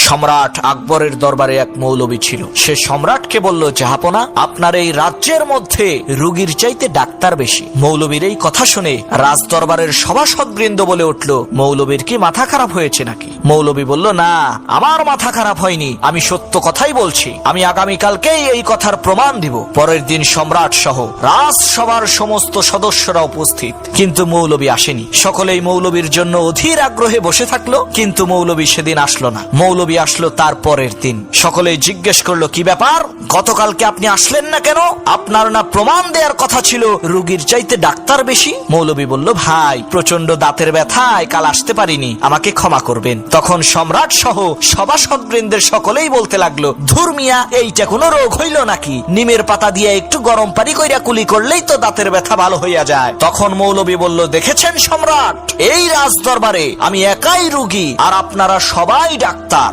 সম্রাট আকবরের দরবারে এক মৌলবী ছিল। সে সম্রাটকে বলল, জাহাপনা, আপনার এই রাজ্যের মধ্যে রোগীর চাইতে ডাক্তার বেশি। মৌলবীর এই কথা শুনে রাজ দরবারের সভাসদবৃন্দ বলে উঠল, মৌলবীর কি মাথা খারাপ হয়েছে নাকি? মৌলবী বলল, না, আমার মাথা খারাপ হয়নি, আমি সত্য কথাই বলছি। আমি আগামীকালকেই এই কথার প্রমাণ দিব। পরের দিন সম্রাট সহ রাজসভার সমস্ত সদস্যরা উপস্থিত, কিন্তু মৌলবী আসেনি। সকলেই মৌলবীর জন্য অধীর আগ্রহে বসে থাকলো, কিন্তু মৌলবী সেদিন আসলো না। মৌলবী আসলো তার পরের দিন। সকলেই জিজ্ঞেস করলো, কি ব্যাপার, গতকালকে আপনি আসলেন না কেন? আপনার না প্রমাণ দেওয়ার কথা ছিল রোগীর চাইতে ডাক্তার বেশি? মৌলবী বলল, ভাই, প্রচন্ড দাঁতের ব্যথায় কাল আসতে পারিনি, আমাকে ক্ষমা করবেন। তখন সম্রাট সহ সভাসদবৃন্দের সকলেই বলতে লাগলো, ধুর মিয়া, এইটা কোনো রোগ হইল নাকি? নিমের পাতা দিয়ে একটু গরম পানি কইরা কুলি করলেই তো দাঁতের ব্যথা ভালো হইয়া যায়। তখন মৌলবী বলল, দেখেছেন সম্রাট, এই রাজ দরবারে আমি একাই রোগী আর আপনারা সবাই ডাক্তার।